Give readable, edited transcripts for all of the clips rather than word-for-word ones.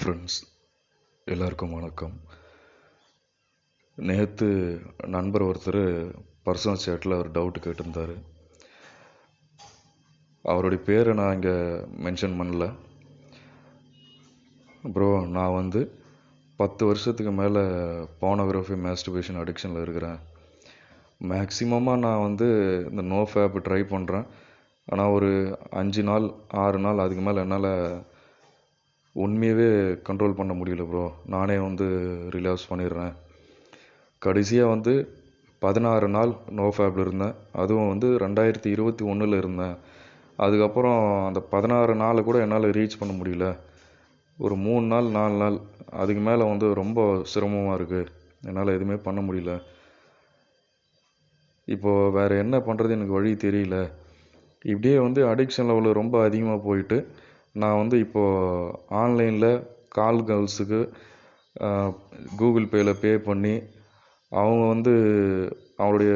Friends எல்லாருக்கும் வணக்கம். நேற்று நண்பர் ஒருத்தர் பர்சனல் சேட்டில் ஒரு டவுட் கேட்டிருந்தார். அவருடைய பேரை நான் இங்கே மென்ஷன் பண்ணல. ப்ரோ, நான் 10 வருஷத்துக்கு மேலே போனோகிராஃபி மாஸ்டர்பேஷன் அடிக்ஷனில் இருக்கிறேன். மேக்ஸிமமாக நான் இந்த நோ ஃபேப் ட்ரை பண்ணுறேன். ஆனால் ஒரு 5 நாள் 6 நாள் அதுக்கு மேலே என்னால் உண்மையவே கண்ட்ரோல் பண்ண முடியல ப்ரோ. நானே ரிலாக்ஸ் பண்ணிடுறேன். கடைசியாக 16 நாள் நோ ஃபேப்பில் இருந்தேன். அதுவும் 2021 இருந்தேன். அதுக்கப்புறம் அந்த 16 நாளை கூட என்னால் ரீச் பண்ண முடியல. ஒரு 3 நாள் 4 நாள் அதுக்கு மேலே ரொம்ப சிரமமாக இருக்குது. என்னால் எதுவுமே பண்ண முடியல. இப்போது வேறு என்ன பண்ணுறது எனக்கு வழி தெரியல. இப்படியே அடிக்ஷன் லெவல் ரொம்ப அதிகமாக போயிட்டு நான் இப்போது ஆன்லைனில் கால் கேர்ள்ஸுக்கு கூகுள் பேயில் பே பண்ணி அவங்க அவங்களுடைய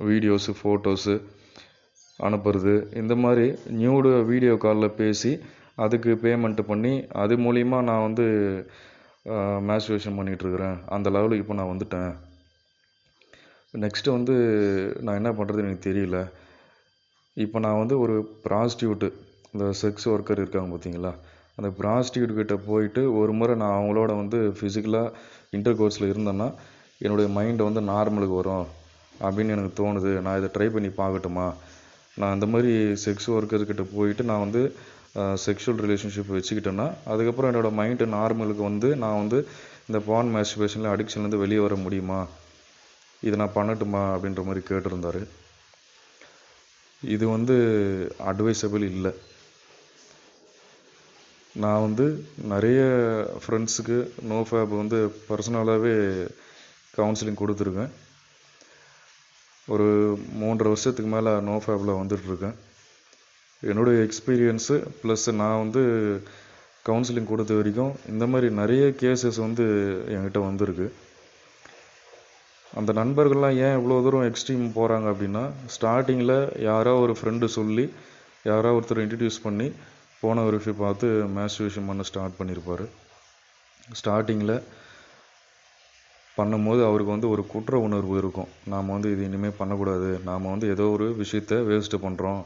வீடியோஸு ஃபோட்டோஸு அனுப்புறது, இந்த மாதிரி நியூடு வீடியோ காலில் பேசி அதுக்கு பேமெண்ட்டு பண்ணி அது மூலிமா நான் மாஸ்டர்பேஷன் பண்ணிகிட்ருக்கிறேன். அந்த லெவலுக்கு இப்போ நான் வந்துட்டேன். நெக்ஸ்ட்டு நான் என்ன பண்ணுறது எனக்கு தெரியல. இப்போ நான் ஒரு ப்ராஸ்டியூட்டு, இந்த செக்ஸ் ஒர்க்கர் இருக்காங்க பார்த்தீங்களா, அந்த ப்ராஸ்டியூட் கிட்ட போயிட்டு ஒரு முறை நான் அவங்களோட ஃபிசிக்கலாக இன்டர் கோர்ஸில் இருந்தேன்னா என்னுடைய மைண்டு நார்மலுக்கு வரும் அப்படின்னு எனக்கு தோணுது. நான் இதை ட்ரை பண்ணி பார்க்கட்டுமா? நான் இந்த மாதிரி செக்ஸ் ஒர்க்கர்கிட்ட போயிட்டு நான் செக்ஷுவல் ரிலேஷன்ஷிப் வச்சுக்கிட்டேன்னா அதுக்கப்புறம் என்னோடய மைண்டு நார்மலுக்கு நான் இந்த பான் மாஸ்டர்பேஷனில் அடிக்ஷன்லேருந்து வெளியே வர முடியுமா? இதை நான் பண்ணட்டுமா அப்படின்ற மாதிரி கேட்டிருந்தார். இது அட்வைசபிள் இல்லை. நான் நிறைய ஃப்ரெண்ட்ஸுக்கு நோ ஃபேப் பர்சனலாகவே கவுன்சிலிங் கொடுத்துருக்கேன். ஒரு 3.5 வருஷத்துக்கு மேலே நோ ஃபேப்பில் வந்துட்டுருக்கேன். என்னுடைய எக்ஸ்பீரியன்ஸு ப்ளஸ் நான் கவுன்சிலிங் கொடுத்த வரைக்கும் இந்த மாதிரி நிறைய கேசஸ் என்கிட்ட வந்திருக்கு. அந்த நண்பர்கள்லாம் ஏன் இவ்வளோ தூரம் எக்ஸ்ட்ரீம் போகிறாங்க அப்படின்னா, ஸ்டார்டிங்கில் யாரோ ஒரு ஃப்ரெண்டு சொல்லி யாரோ ஒருத்தர் இன்ட்ரடியூஸ் பண்ணி போனோகிராஃபி பார்த்து மாஸ்டர்பேஷன் பண்ண ஸ்டார்ட் பண்ணியிருப்பார். ஸ்டார்டிங்கில் பண்ணும்போது அவருக்கு ஒரு குற்ற உணர்வு இருக்கும். நாம் இது இனிமேல் பண்ணக்கூடாது, நாம் ஏதோ ஒரு விஷயத்தை வேஸ்ட்டு பண்ணுறோம்,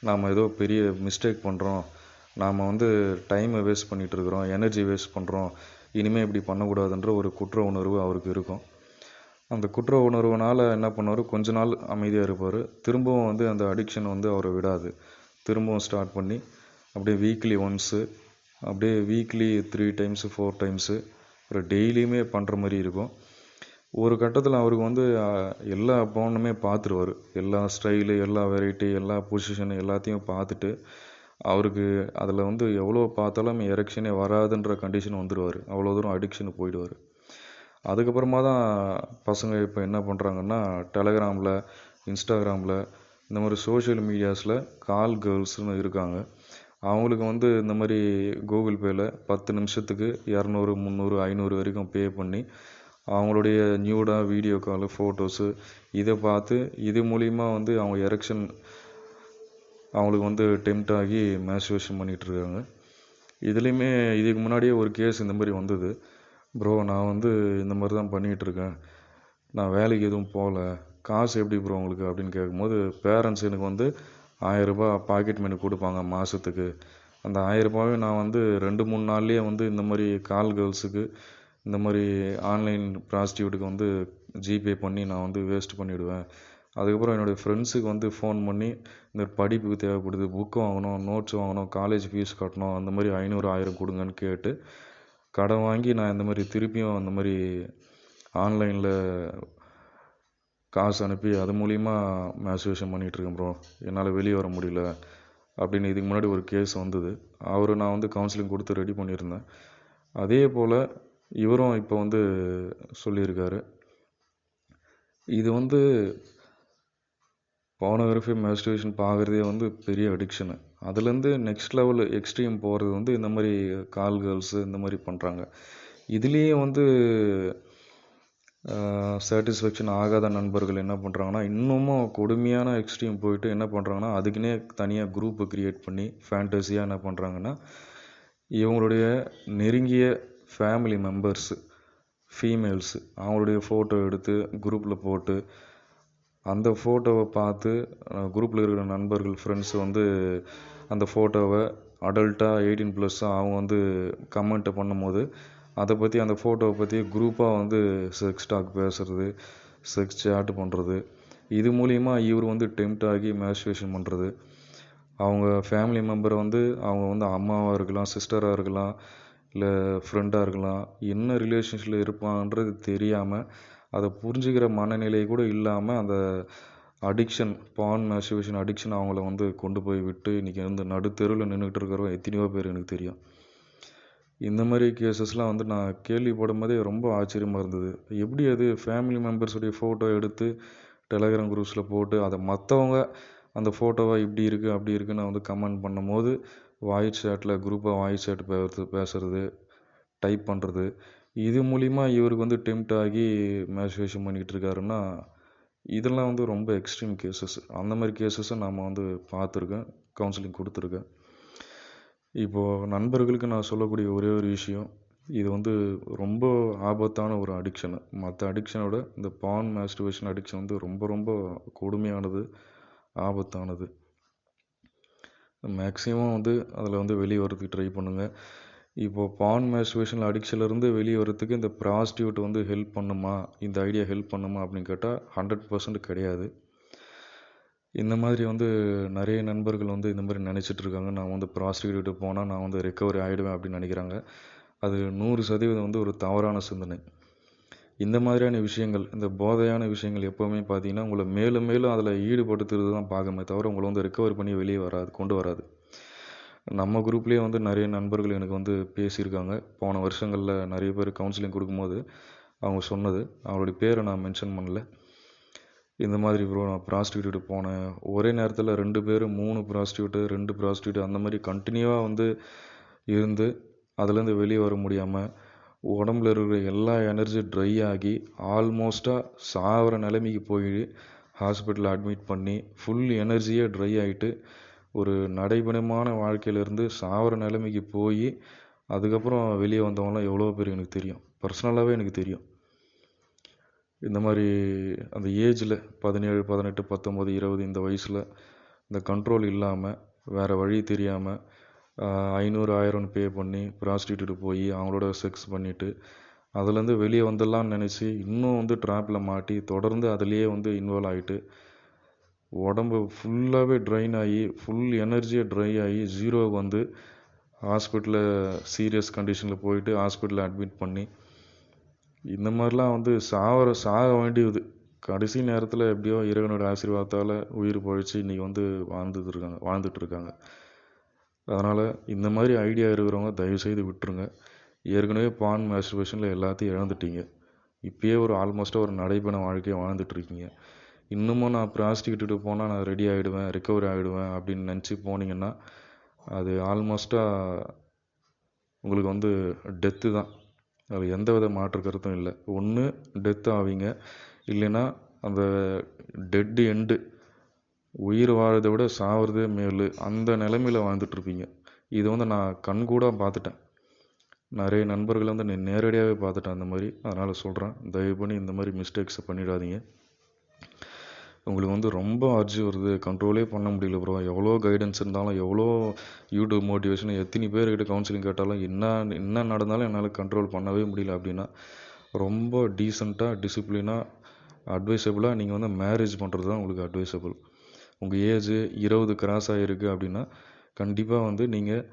நாம் ஏதோ பெரிய மிஸ்டேக் பண்ணுறோம், நாம் டைமை வேஸ்ட் பண்ணிகிட்ருக்குறோம், எனர்ஜி வேஸ்ட் பண்ணுறோம், இனிமேல் இப்படி பண்ணக்கூடாதுன்ற ஒரு குற்ற உணர்வு அவருக்கு இருக்கும். அந்த குற்ற உணர்வுனால் என்ன பண்ணுவார், கொஞ்ச நாள் அமைதியாக இருப்பார். திரும்பவும் அந்த அடிக்ஷன் அவரை விடாது. திரும்பவும் ஸ்டார்ட் பண்ணி அப்படியே வீக்லி ஒன்ஸு, அப்படியே வீக்லி 3 டைம்ஸு 4 டைம்ஸு, அப்புறம் டெய்லியுமே பண்ணுற மாதிரி இருக்கும். ஒரு கட்டத்தில் அவருக்கு எல்லா பவுனுமே பார்த்துருவார். எல்லா ஸ்டைலு, எல்லா வெரைட்டி, எல்லா பொசிஷனு எல்லாத்தையும் பார்த்துட்டு அவருக்கு அதில் எவ்வளோ பார்த்தாலும் எரெக்ஷனே வராதுன்ற கண்டிஷன் வந்துடுவார். அவ்வளோ தூரம் அடிக்ஷனு போயிடுவார். அதுக்கப்புறமா தான் பசங்க இப்போ என்ன பண்ணுறாங்கன்னா, டெலகிராமில், இன்ஸ்டாகிராமில், இந்த மாதிரி சோஷியல் மீடியாஸில் கால் கேர்ள்ஸ்னு இருக்காங்க. அவங்களுக்கு இந்த மாதிரி கூகுள் பேயில் 10 நிமிஷத்துக்கு 200, 300, 500 வரைக்கும் பே பண்ணி அவங்களுடைய நியூடாக வீடியோ காலு, ஃபோட்டோஸு இதை பார்த்து இது மூலிமா அவங்க எரெக்ஷன் அவங்களுக்கு டெம்ப்ட் ஆகி மாஸ்டர்பேஷன் பண்ணிகிட்ருக்காங்க. இதுலேயுமே இதுக்கு முன்னாடியே ஒரு கேஸ் இந்த மாதிரி வந்தது. ப்ரோ, நான் இந்த மாதிரி தான் பண்ணிகிட்ருக்கேன், நான் வேலைக்கு எதுவும் போகல, காசு எப்படி ப்ரோ உங்களுக்கு அப்படின்னு கேட்கும்போது, பேரண்ட்ஸ் எனக்கு 1000 ரூபாய் பாக்கெட் மணி கொடுப்பாங்க மாதத்துக்கு. அந்த 1000 ரூபாயும் நான் 2-3 நாள்லேயே இந்த மாதிரி கால் கேர்ள்ஸுக்கு, இந்த மாதிரி ஆன்லைன் ப்ராஸ்டியூட்டுக்கு ஜிபே பண்ணி நான் வேஸ்ட் பண்ணிவிடுவேன். அதுக்கப்புறம் என்னுடைய ஃப்ரெண்ட்ஸுக்கு ஃபோன் பண்ணி இந்த படிப்புக்கு தேவைப்படுது, புக்கு வாங்கணும், நோட்ஸ் வாங்கணும், காலேஜ் ஃபீஸ் கட்டணும், அந்த மாதிரி 500, 1000 கொடுங்கன்னு கேட்டு கடன் வாங்கி நான் இந்த மாதிரி திருப்பியும் அந்த மாதிரி ஆன்லைனில் காசு அனுப்பி அது மூலிமா மாஸ்டர்பேஷன் பண்ணிகிட்ருக்கேன் ப்ரோ, என்னால் வெளியே வர முடியல அப்படின்னு இதுக்கு முன்னாடி ஒரு கேஸ் வந்தது. அவர் நான் கவுன்சிலிங் கொடுத்து ரெடி பண்ணியிருந்தேன். அதே போல் இவரும் இப்போ சொல்லியிருக்காரு. இது போனோகிராஃபி மாஸ்டர்பேஷன் பார்க்குறதே பெரிய அடிக்ஷனு. அதுலேருந்து நெக்ஸ்ட் லெவல் எக்ஸ்ட்ரீம் போகிறது இந்த மாதிரி கால் கேர்ள்ஸு இந்த மாதிரி பண்ணுறாங்க. இதுலேயே சாட்டிஸ்ஃபேக்ஷன் ஆகாத நண்பர்கள் என்ன பண்ணுறாங்கன்னா, இன்னமும் கொடுமையான எக்ஸ்ட்ரீம் போயிட்டு என்ன பண்ணுறாங்கன்னா, அதுக்குன்னே தனியாக குரூப்பை க்ரியேட் பண்ணி ஃபேண்டஸியாக என்ன பண்ணுறாங்கன்னா, இவங்களுடைய நெருங்கிய ஃபேமிலி மெம்பர்ஸு ஃபீமேல்ஸு அவங்களுடைய ஃபோட்டோ எடுத்து குரூப்பில் போட்டு அந்த ஃபோட்டோவை பார்த்து குரூப்பில் இருக்கிற நண்பர்கள் ஃப்ரெண்ட்ஸ் வந்து அந்த ஃபோட்டோவை அடல்ட்டாக 18+ அவங்க வந்து கமெண்ட் பண்ணும்போது அதை பற்றி அந்த ஃபோட்டோவை பற்றி குரூப்பாக வந்து செக்ஸ் டாக் பேசுகிறது, செக்ஸ் சேட் பண்ணுறது, இது மூலிமா இவர் வந்து டெம்ப்ட் ஆகி மேஸ்ட்ரேஷன் பண்ணுறது, அவங்க ஃபேமிலி மெம்பரை வந்து அவங்க வந்து அம்மாவாக இருக்கலாம், சிஸ்டராக இருக்கலாம், இல்லை ஃப்ரெண்டாக இருக்கலாம், என்ன ரிலேஷன்ஷிப்பில் இருப்பான்றது தெரியாமல் அதை புரிஞ்சுக்கிற மனநிலை கூட இல்லாமல் அந்த அடிக்ஷன், பான் மேஸ்டர்பேஷன் அடிக்ஷன் அவங்கள வந்து கொண்டு போய் விட்டு இன்றைக்கி வந்து நடுத்தெருவில் நின்றுட்டு இருக்கிறவங்க எத்தனையோ பேர் எனக்கு தெரியும். இந்த மாதிரி கேசஸ்லாம் வந்து நான் கேள்விப்படும் போதே ரொம்ப ஆச்சரியமாக இருந்தது. எப்படி அது ஃபேமிலி மெம்பர்ஸுடைய ஃபோட்டோ எடுத்து டெலகிராம் குரூப்ஸில் போட்டு அதை மற்றவங்க அந்த ஃபோட்டோவை இப்படி இருக்குது அப்படி இருக்குன்னு வந்து கமெண்ட் பண்ணும்போது வாய்ஸ் சேட்டில் குரூப்பாக வாய்ஸ் சேட் பேசுறது, டைப் பண்ணுறது, இது மூலிமா இவருக்கு வந்து டெம்ப்ட் ஆகி மேஸ்டர்பேஷன் பண்ணிக்கிட்டு இருக்காருன்னா இதெல்லாம் வந்து ரொம்ப எக்ஸ்ட்ரீம் கேசஸ். அந்த மாதிரி கேசஸை நாம் வந்து பார்த்துருக்கேன், கவுன்சிலிங் கொடுத்துருக்கேன். இப்போது நண்பர்களுக்கு நான் சொல்லக்கூடிய ஒரே ஒரு விஷயம், இது வந்து ரொம்ப ஆபத்தான ஒரு அடிக்ஷனு. மற்ற அடிக்ஷனோட இந்த பான் மேஸ்டர்பேஷன் அடிக்ஷன் வந்து ரொம்ப ரொம்ப கொடுமையானது, ஆபத்தானது. மேக்ஸிமம் வந்து அதில் வந்து வெளியே வரதுக்கு ட்ரை பண்ணுங்கள். இப்போது பான் மேஸ்டர்பேஷன் அடிக்ஷன்லேருந்து வெளியே வரதுக்கு இந்த ப்ராஸ்டியூட் வந்து ஹெல்ப் பண்ணுமா, இந்த ஐடியா ஹெல்ப் பண்ணுமா அப்படின்னு கேட்டால் 100% கிடையாது. இந்த மாதிரி வந்து நிறைய நண்பர்கள் வந்து இந்த மாதிரி நினச்சிட்டு இருக்காங்க, நான் வந்து ப்ராஸ்டியூட்டு போனால் நான் வந்து ரெக்கவரி ஆகிடுவேன் அப்படின்னு நினைக்கிறாங்க. அது 100% வந்து ஒரு தவறான சிந்தனை. இந்த மாதிரியான விஷயங்கள், இந்த போதையான விஷயங்கள் எப்போவுமே பார்த்தீங்கன்னா உங்களை மேலும் மேலும் அதில் ஈடுபடுத்துறது தான் பார்க்குமே தவிர உங்களை வந்து ரெக்கவர் பண்ணி வெளியே கொண்டு வராது. நம்ம குரூப்லேயே வந்து நிறைய நண்பர்கள் எனக்கு வந்து பேசியிருக்காங்க. போன வருஷங்களில் நிறைய பேர் கவுன்சிலிங் கொடுக்கும்போது அவங்க சொன்னது, அவங்களுடைய பேரை நான் மென்ஷன் பண்ணல. இந்த மாதிரி ப்ரோ நான் ப்ராஸ்டியூட்டு போனேன், ஒரே நேரத்தில் 2 பேர் 3 ப்ராஸ்டியூட்டு 2 ப்ராஸ்டியூட்டு அந்த மாதிரி கண்டினியூவாக வந்து இருந்து அதுலேருந்து வெளியே வர முடியாமல் உடம்புல இருக்கிற எல்லா எனர்ஜி ட்ரை ஆகி ஆல்மோஸ்ட்டாக சாகிற நிலைமைக்கு போய் ஹாஸ்பிட்டலில் அட்மிட் பண்ணி ஃபுல் எனர்ஜியே ட்ரை ஆகிட்டு ஒரு நடைபெணமான வாழ்க்கையிலேருந்து சாகிற நிலைமைக்கு போய் அதுக்கப்புறம் வெளியே வந்தவங்களாம் எவ்வளோ பேர் எனக்கு தெரியும், பர்சனலாகவே எனக்கு தெரியும். இந்த மாதிரி அந்த ஏஜில் 17, 18, 19, 20 இந்த வயசில் இந்த கண்ட்ரோல் இல்லாமல் வேறு வழி தெரியாமல் 500, 1000 பே பண்ணி ப்ராஸ்டியூட்டு போய் அவங்களோட செக்ஸ் பண்ணிவிட்டு அதுலேருந்து வெளியே வந்துடலான்னு நினச்சி இன்னும் வந்து ட்ராப்பில் மாட்டி தொடர்ந்து அதுலேயே வந்து இன்வால்வ் ஆகிட்டு உடம்பு ஃபுல்லாகவே ட்ரைன் ஆகி ஃபுல் எனர்ஜியை ட்ரை ஆகி ஜீரோவுக்கு வந்து ஹாஸ்பிட்டலில் சீரியஸ் கண்டிஷனில் போயிட்டு ஹாஸ்பிட்டலில் அட்மிட் பண்ணி இந்த மாதிரிலாம் வந்து சாக வேண்டியது. கடைசி நேரத்தில் எப்படியோ இறைவனோட ஆசீர்வாதத்தால் உயிர் பழிச்சு இன்றைக்கி வந்து வாழ்ந்துட்டு இருக்காங்க. அதனால் இந்த மாதிரி ஐடியா இருக்கிறவங்க தயவுசெய்து விட்டுருங்க. ஏற்கனவே பான் மேஸ்டர்பேஷனில் எல்லாத்தையும் இழந்துட்டீங்க, இப்போயே ஒரு ஆல்மோஸ்ட்டாக ஒரு நடைபெண வாழ்க்கையை வாழ்ந்துட்டுருக்கீங்க. இன்னமும் நான் ப்ராஸ்டியூட்டு போனால் நான் ரெடி ஆகிடுவேன், ரெக்கவரி ஆகிடுவேன் அப்படின்னு நினச்சி போனீங்கன்னா அது ஆல்மோஸ்ட்டாக உங்களுக்கு வந்து டெத்து தான். அது எந்த வித மாற்று கருத்தும் இல்லை. ஒன்று டெத் ஆவீங்க, இல்லைன்னா அந்த டெட் எண்டு, உயிர் வாழறதை விட சாவறதே மேல், அந்த நிலைமையில் வாழ்ந்துட்டுருப்பீங்க. இது வந்து நான் கண்கூடாக பார்த்துட்டேன், நிறைய நண்பர்கள் வந்து நேரடியாகவே பார்த்துட்டேன் அந்த மாதிரி. அதனால் சொல்கிறேன், தயவு பண்ணி இந்த மாதிரி மிஸ்டேக்ஸை பண்ணிடாதீங்க. உங்களுக்கு வந்து ரொம்ப அர்ஜி வருது, கண்ட்ரோலே பண்ண முடியல ப்ரோ, எவ்வளோ கைடன்ஸ் இருந்தாலும் எவ்வளோ யூடியூப் மோட்டிவேஷன் எத்தனை பேர்கிட்ட கவுன்சிலிங் கேட்டாலும் என்ன நடந்தாலும் என்னால் கண்ட்ரோல் பண்ணவே முடியல அப்படின்னா ரொம்ப டீசெண்டாக டிசிப்ளினாக அட்வைசபிளாக நீங்கள் வந்து மேரேஜ் பண்ணுறது தான் உங்களுக்கு அட்வைசபிள். உங்கள் ஏஜ் 20 கிராஸ் ஆகிருக்கு அப்படின்னா கண்டிப்பாக வந்து நீங்கள்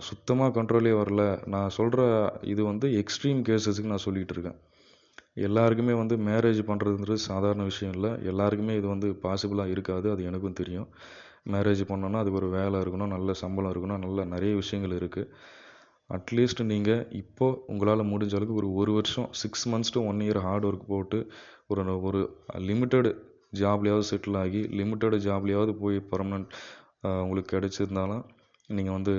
சுத்தமாக கண்ட்ரோலே வரல. நான் சொல்கிற இது வந்து எக்ஸ்ட்ரீம் கேசஸுக்கு நான் சொல்லிகிட்டு இருக்கேன். எல்லாருக்குமே வந்து மேரேஜ் பண்ணுறதுன்றது சாதாரண விஷயம் இல்லை, எல்லாருக்குமே இது வந்து பாசிபிளாக இருக்காது, அது எனக்கும் தெரியும். மேரேஜ் பண்ணோன்னா அதுக்கு ஒரு வேலை இருக்கணும், நல்ல சம்பளம் இருக்கணும், நல்ல நிறைய விஷயங்கள் இருக்குது. அட்லீஸ்ட் நீங்கள் இப்போது உங்களால் முடிஞ்ச அளவுக்கு ஒரு வருஷம் 6 months to 1 year hard work போட்டு ஒரு லிமிட்டடு ஜாப்லேயாவது செட்டில் ஆகி லிமிட்டடு ஜாப்லேயாவது போய் பர்மனெண்ட் உங்களுக்கு கிடைச்சிருந்தாலும் நீங்கள் வந்து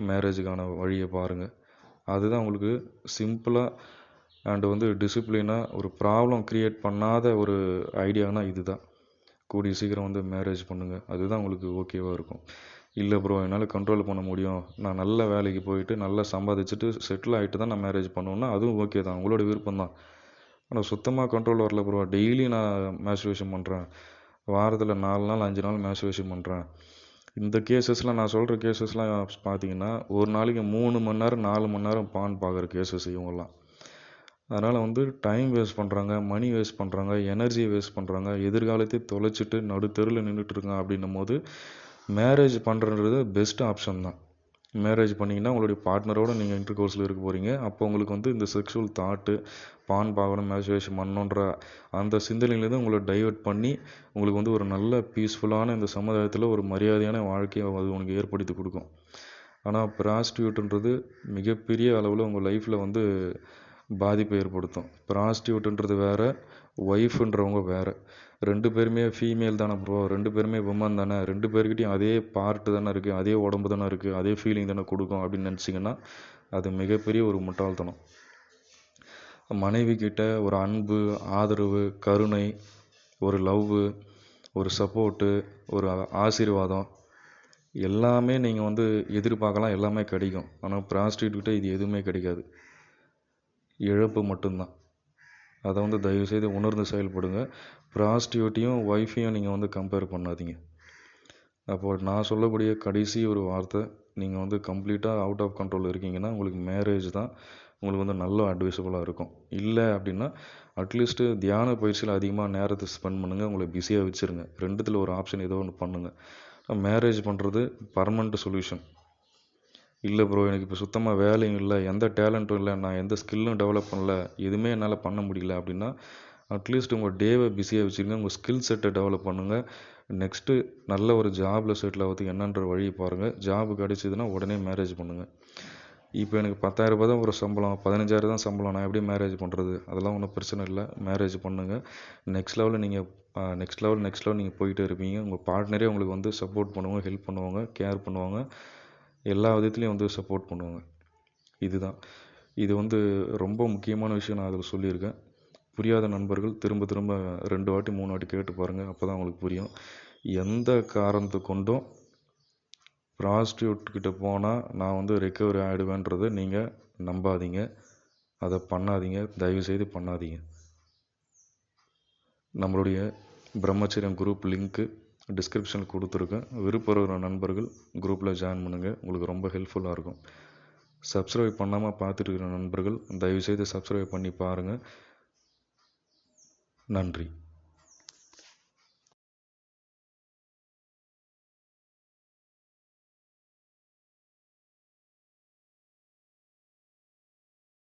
மேரேஜுக்கான வழியை பாருங்கள். அதுதான் உங்களுக்கு சிம்பிளாக அண்டு வந்து டிசிப்ளினாக ஒரு ப்ராப்ளம் க்ரியேட் பண்ணாத ஒரு ஐடியானா இது தான். கூடிய சீக்கிரம் வந்து மேரேஜ் பண்ணுங்கள், அதுதான் உங்களுக்கு ஓகேவாக இருக்கும். இல்லை ப்ரோ என்னால் கண்ட்ரோல் பண்ண முடியும், நான் நல்ல வேலைக்கு போயிட்டு நல்லா சம்பாதிச்சுட்டு செட்டில் ஆகிட்டு தான் நான் மேரேஜ் பண்ணுவேன்னா அதுவும் ஓகே தான், உங்களோட விருப்பம் தான். ஆனால் சுத்தமாக கண்ட்ரோல் வரல ப்ரோ, டெய்லி நான் மேஸ்ட்ரேஷன் பண்ணுறேன், வாரத்தில் 4 நாள் 5 நாள் மேஸ்ட்ரேஷன் பண்ணுறேன். இந்த கேசஸ்லாம் நான் சொல்கிற கேசஸ்லாம் பார்த்தீங்கன்னா ஒரு நாளைக்கு 3 மணி நேரம் 4 மணி நேரம் பான் பார்க்குற கேசஸ் இவங்கெல்லாம். அதனால் வந்து டைம் வேஸ்ட் பண்ணுறாங்க, மணி வேஸ்ட் பண்ணுறாங்க, எனர்ஜியை வேஸ்ட் பண்ணுறாங்க, எதிர்காலத்தை தொலைச்சிட்டு நடு தெருவில் நின்றுட்டுருக்காங்க. அப்படின்னும் போது மேரேஜ் பண்ணுறது பெஸ்ட் ஆப்ஷன் தான். மேரேஜ் பண்ணிங்கன்னா உங்களுடைய பார்ட்னரோடு நீங்கள் இன்டர் கோர்ஸில் இருக்க போகிறீங்க. அப்போ உங்களுக்கு வந்து இந்த செக்ஷுவல் தாட்டு பான் பார்க்கணும் மேஸ்ட்ரேஷன் பண்ணணுன்ற அந்த சிந்தனையிலேருந்து உங்களை டைவெர்ட் பண்ணி உங்களுக்கு வந்து ஒரு நல்ல பீஸ்ஃபுல்லான இந்த சமுதாயத்தில் ஒரு மரியாதையான வாழ்க்கையை அது உங்களுக்கு ஏற்படுத்தி கொடுக்கும். ஆனால் ப்ராஸ்டியூட்ன்றது மிகப்பெரிய அளவில் உங்கள் லைஃப்பில் வந்து பாதிப்பை ஏற்படுத்தும். ப்ராஸ்டியூட்ன்றது வேறு, ஒய்ஃப்ன்றவங்க வேறு. 2 பேருமே ஃபீமேல் தானே ப்ரோ, 2 பேருமே விமன் தானே, 2 பேர்கிட்டையும் அதே பார்ட்டு தானே இருக்குது, அதே உடம்பு தானே இருக்குது, அதே ஃபீலிங் தானே கொடுக்கும் அப்படின்னு நினச்சிங்கன்னா அது மிகப்பெரிய ஒரு முட்டாள்தனம். மனைவி கிட்ட ஒரு அன்பு, ஆதரவு, கருணை, ஒரு லவ்வு, ஒரு சப்போர்ட்டு, ஒரு ஆசீர்வாதம் எல்லாமே நீங்கள் வந்து எதிர்பார்க்கலாம், எல்லாமே கிடைக்கும். ஆனால் ப்ராஸ்டியூட்கிட்ட இது எதுவுமே கிடைக்காது, இழப்பு மட்டும்தான். அதை வந்து தயவுசெய்து உணர்ந்து செயல்படுங்க. ப்ராஸ்டியூட்டையும் ஒய்ஃபையும் நீங்கள் வந்து கம்பேர் பண்ணாதீங்க. அப்போது நான் சொல்லக்கூடிய கடைசி ஒரு வார்த்தை, நீங்கள் வந்து கம்ப்ளீட்டாக அவுட் ஆஃப் கண்ட்ரோல் இருக்கீங்கன்னா உங்களுக்கு மேரேஜ் தான் உங்களுக்கு வந்து நல்ல அட்வைசபுளாக இருக்கும். இல்லை அப்படின்னா அட்லீஸ்ட்டு தியான பயிற்சியில் அதிகமாக நேரத்தை ஸ்பெண்ட் பண்ணுங்கள், உங்களை பிஸியாக வச்சுருங்க. ரெண்டுத்தில் ஒரு ஆப்ஷன் ஏதோ ஒன்று பண்ணுங்கள். மேரேஜ் பண்ணுறது பர்மனெண்ட் சொல்யூஷன் இல்லை ப்ரோ, எனக்கு இப்போ சுத்தமாக வேலையும் இல்லை, எந்த டேலண்ட்டும் இல்லை, நான் எந்த ஸ்கில்லும் டெவலப் பண்ணல, எதுவுமே என்னால் பண்ண முடியல அப்படின்னா அட்லீஸ்ட் உங்கள் டேவை பிஸியாக வச்சுருங்க, உங்கள் ஸ்கில் செட்டை டெவலப் பண்ணுங்கள். நெக்ஸ்ட்டு நல்ல ஒரு ஜாபில் செட்டில் ஆகிறதுக்கு என்னன்ற வழியை பாருங்கள். ஜாபு கிடச்சிதுன்னா உடனே மேரேஜ் பண்ணுங்கள். இப்போ எனக்கு 10,000 தான் ஒரு சம்பளம், 15,000 தான் சம்பளம், நான் எப்படி மேரேஜ் பண்ணுறது? அதெல்லாம் ஒன்றும் பிரச்சனை இல்லை, மேரேஜ் பண்ணுங்கள். நெக்ஸ்ட் லெவலில் நெக்ஸ்ட் லெவல் நீங்கள் போயிட்டே இருப்பீங்க. உங்கள் பார்ட்னரே உங்களுக்கு வந்து சப்போர்ட் பண்ணுவாங்க, ஹெல்ப் பண்ணுவாங்க, கேர் பண்ணுவாங்க, எல்லா விதத்துலேயும் வந்து சப்போர்ட் பண்ணுவாங்க. இதுதான் இது வந்து ரொம்ப முக்கியமான விஷயம். நான் அதில் சொல்லியிருக்கேன். புரியாத நண்பர்கள் திரும்ப திரும்ப 2 வாட்டி 3 வாட்டி கேட்டு பாருங்கள், அப்போ தான் உங்களுக்கு புரியும். எந்த காரணத்தை கொண்டும் ப்ராஸ்டியூட்கிட்ட போனால் நான் வந்து ரெக்கவரி ஆகிடுவேன்றதை நீங்கள் நம்பாதீங்க, அதை பண்ணாதீங்க, தயவுசெய்து பண்ணாதீங்க. நம்மளுடைய பிரம்மச்சரியம் குரூப் லிங்க்கு டிஸ்கிரிப்ஷனில் கொடுத்துருக்கேன். விருப்பப்படுற நண்பர்கள் குரூப்பில் ஜாயின் பண்ணுங்கள், உங்களுக்கு ரொம்ப ஹெல்ப்ஃபுல்லாக இருக்கும். சப்ஸ்கிரைப் பண்ணாமல் பார்த்துட்டு இருக்கிற நண்பர்கள் தயவுசெய்து சப்ஸ்கிரைப் பண்ணி பாருங்கள். நன்றி.